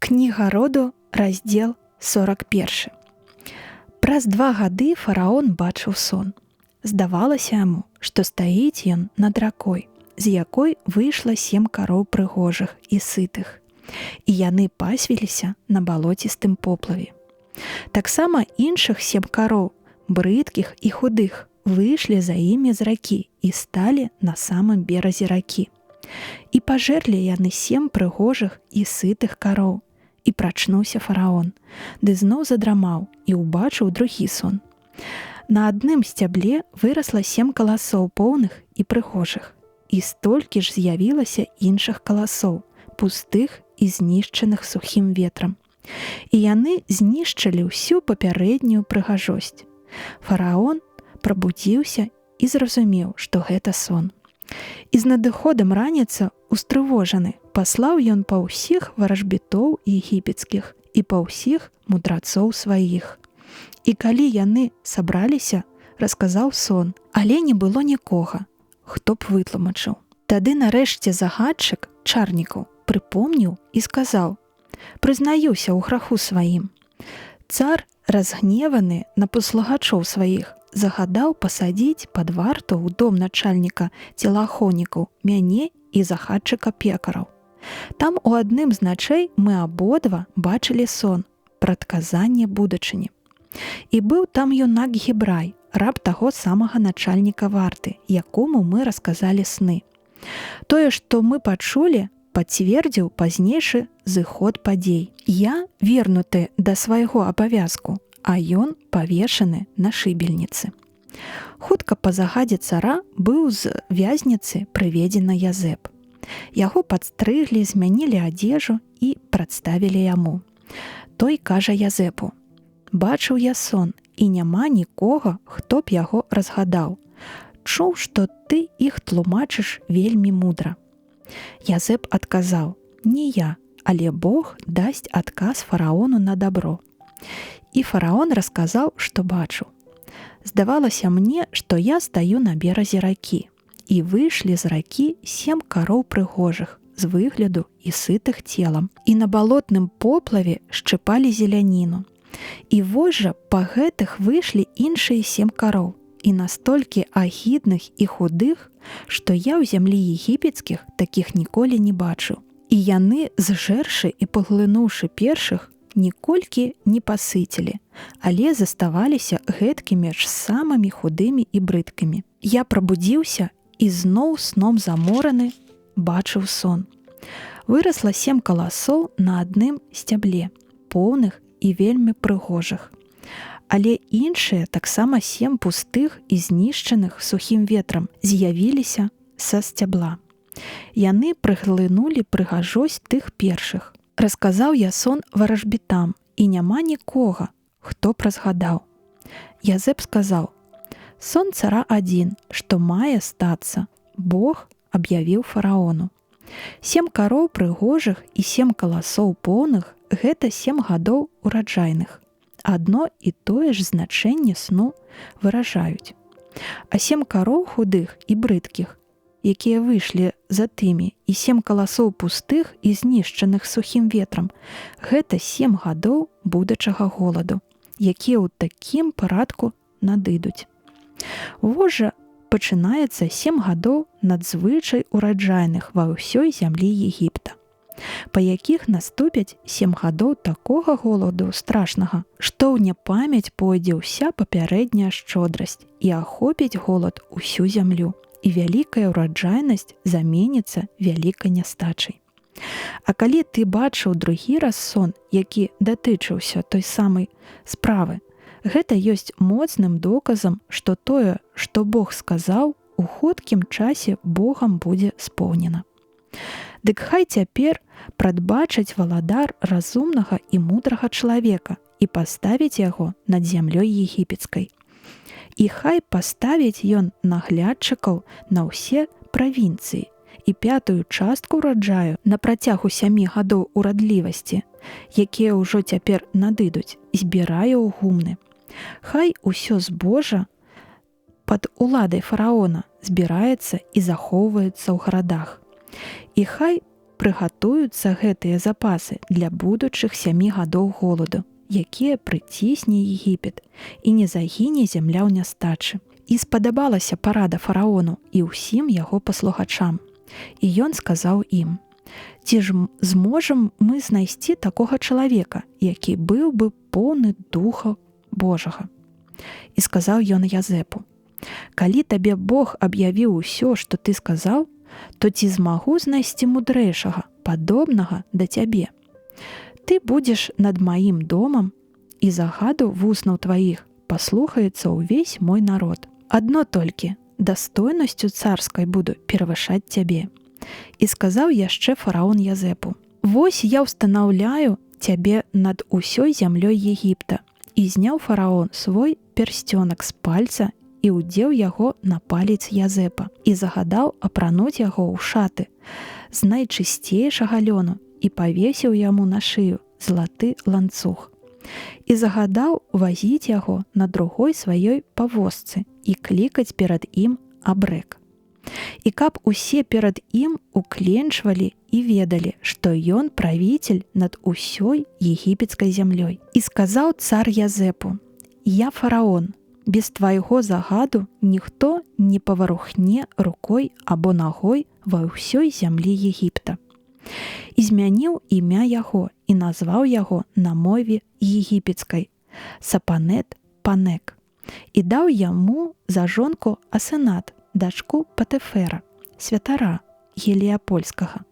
Кніга роду, раздзел 41. Праз 2 гады фараон бачыў сон. Здавалася яму, што стаіць ён над ракой, з якой выйшла 7 кароў прыгожых і сытых, і яны пасвіліся на балоцістым поплаве. Таксама іншых 7 кароў, брыдкіх і худых, выйшлі за імі з ракі і сталі на самым беразе ракі. І пажерлі яны 7 прыгожых і сытых кароў. І прачнуўся фараон, ды зноў задрамаў і ўбачыў другі сон. На адным сцябле вырасла 7 каласоў поўных і прыгожых, і столькі ж з'явілася іншых каласоў, пустых і знішчаных сухім ветрам. І яны знішчылі ўсю папярэднюю прыгажосць. Фараон прабудзіўся і зразумеў, што гэта сон. І з надыходам раніцы, устрывожаны, паслаў ён па ўсіх варажбітоў егіпецкіх і па ўсіх мудрацоў сваіх. І калі яны сабраліся, расказаў сон, але не было нікога, хто б вытлумачыў. Тады нарэшце загадчык чарнікаў прыпомніў і сказаў: «Прызнаюся ў граху сваім». Цар, разгневаны на паслугачоў сваіх, загадаў пасадзіць пад варту ў дом начальніка целахонікаў мяне і загадчыка пекараў. Там у адным з начэй мы абодва бачылі сон, прадказанне будучыні. І быў там юнак Гебрай, раб таго самага начальніка варты, якому мы расказалі сны. Тое, што мы пачулі, пацвердзіў пазнейшы зыход падзей. Я вернуты да свайго абавязку, а ён павешаны на шыбельніцы. Хутка па загадзе цара быў з вязніцы прыведзены Язэп. Яго падстрыглі, змянілі адзежу і прадставілі яму. Той кажа Язэпу: «Бачыў я сон, і няма нікога, хто б яго разгадаў. Чуў, што ты іх тлумачыш вельмі мудра». Язэп адказаў: «Не я, але Бог дасць адказ фараону на дабро». І фараон расказаў, што бачыў. Здавалася мне, што я стаю на беразе ракі, і выйшлі з ракі 7 кароў прыгожых, з выгляду і сытых целам, і на балотным поплаве шчыпалі зеляніну. І вось жа па гэтых выйшлі іншыя 7 кароў, і настолькі агідных і худых, што я ў зямлі егіпецкіх такіх ніколі не бачыў. І яны, зжэршы і паглынуўшы першых, ніколькі не пасыцілі, але заставаліся гэткімі ж самымі худымі і брыдкімі. Я прабудзіўся і зноў сном замораны бачыў сон. Вырасла 7 каласоў на адным сцябле, поўных і вельмі прыгожых. Але іншыя, таксама 7 пустых і знішчаных сухім ветрам, з'явіліся са сцябла. Яны прыглынулі прыгажосць тых першых. Расказаў я сон варажбітам, і няма нікога, хто б разгадаў. Язэп сказаў: «Сон цара адзін, што мае стацца, Бог аб'явіў фараону. 7 кароў прыгожых і 7 каласоў поўных – гэта 7 гадоў ураджайных. Адно і тое ж значэнне сну выражаюць. А 7 кароў худых і брыдкіх, якія выйшлі за тымі, і 7 каласоў пустых і знішчаных сухім ветрам – гэта 7 гадоў будучага голаду, якія ў такім парадку надыдуць. Вось жа пачынаецца 7 гадоў надзвычай ураджайных ва ўсёй зямлі Егіпта, па якіх наступяць 7 гадоў такога голаду страшнага, што ў няпамяць пойдзе ўся папярэдняя шчодрасць і ахопіць голад усю зямлю. І вялікая ўраджайнасць заменіцца вялікай нястачай. А калі ты бачыў другі раз сон, які датычыўся той самай справы, гэта ёсць моцным доказам, што тое, што Бог сказаў, у хуткім часе Богам будзе споўнена. Дык хай цяпер прадбачыць валадар разумнага і мудрага чалавека і паставіць яго над зямлёй егіпецкай. І хай паставіць ён наглядчыкаў на ўсе правінцыі і 5-ю частку ўраджаю на працягу 7 гадоў урадлівасці, якія ўжо цяпер надыдуць, збірае ў гумны. Хай усё збожжа пад уладай фараона збіраецца і захоўваецца ў гарадах. І хай прыгатуюцца гэтыя запасы для будучых 7 гадоў голаду, якія прыцісне Егіпет, і не загіне зямля ў нястачы. І спадабалася парада фараону і ўсім яго паслугачам. І ён сказаў ім: «Ці ж зможам мы знайсці такога чалавека, які быў бы поўны духа Божага?» І сказаў ён Язэпу: «Калі табе Бог аб'явіў усё, што ты сказаў, то ці змагу знайсці мудрэйшага, падобнага да цябе? Ты будзеш над маім домам, і загаду вуснаў тваіх паслухаецца ўвесь мой народ. Адно толькі дастойнасцю царскай буду перавышаць цябе». І сказаў яшчэ фараон Язэпу: «Вось я ўстанаўляю цябе над усёй зямлёй Егіпта». І зняў фараон свой персцёнак з пальца і ўдзеў яго на палец Язэпа і загадаў апрануць яго ў шаты з найчысцейшага лёну і павесіў яму на шыю залаты ланцуг. І загадаў вазіць яго на другой сваёй павозцы і клікаць перад ім абрэк. І каб усе перад ім укленчвалі і ведалі, што ён правіцель над усёй егіпецкай зямлёй. І сказаў цар Язэпу: «Я фараон, без твайго загаду ніхто не паварухне рукой або нагой ва ўсёй зямлі Егіпта». І змяніў імя яго і назваў яго на мове егіпецкай Сапанет-Панек. І даў яму за жонку Асенат, дачку Патэфера, святара Геліяпольскага.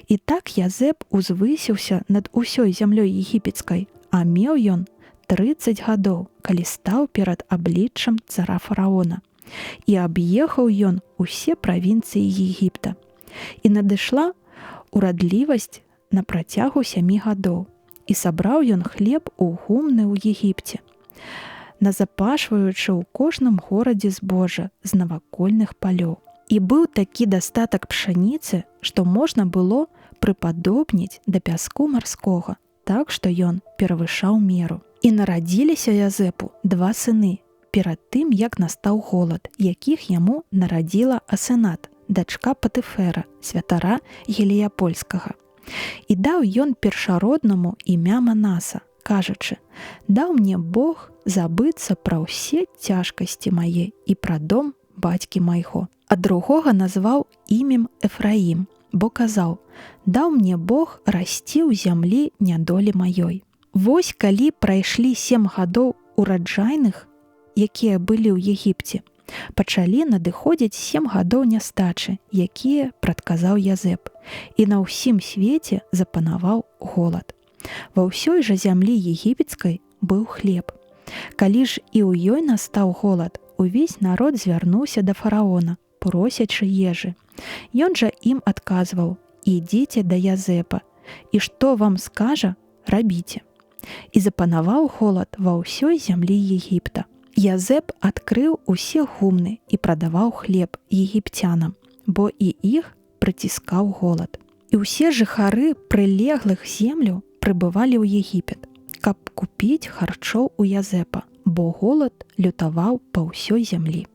І так Язэп узвысіўся над усёй зямлёй егіпецкай, а меў ён 30 гадоў, калі стаў перад абліччам цара фараона. І аб'ехаў ён усе правінцыі Егіпта. І надышла урадлівасць на працягу 7 гадоў. І сабраў ён хлеб у гумны ў Егіпце, назапашваючы ў кожным горадзе збожжа з навакольных палёў. І быў такі дастатак пшаніцы, што можна было прыпадобніць да пяску марскога, так што ён перавышаў меру. І нарадзіліся Язэпу 2 сыны перад тым, як настаў голад, якіх яму нарадзіла Асенат, дачка Патэфера, святара Геліяпольскага. І даў ён першароднаму імя Манаса, кажучы: «Даў мне Бог забыцца пра ўсе цяжкасці мае і пра дом бацькі майго». А другога назваў імем Эфраім, бо казаў: «Даў мне Бог расці ў зямлі нядолі маёй». Вось калі прайшлі 7 гадоў ураджайных, якія былі ў Егіпце, пачалі надыходзіць 7 гадоў нястачы, якія прадказаў Язэп, і на ўсім свеце запанаваў голад. Ва ўсёй жа зямлі егіпецкай быў хлеб. Калі ж і ў ёй настаў голад, увесь народ звярнуўся да фараона, просячы ежы. Ён жа ім адказваў: «Ідзіце да Язэпа, і што вам скажа, рабіце». І запанаваў голад ва ўсёй зямлі Егіпта. Язэп адкрыў усе гумны і прадаваў хлеб егіпцянам, бо і іх прыціскаў голад. І ўсе жыхары прылеглых земляў прыбывалі ў Егіпет, каб купіць харчоў у Язэпа, бо голад лютаваў па ўсёй зямлі.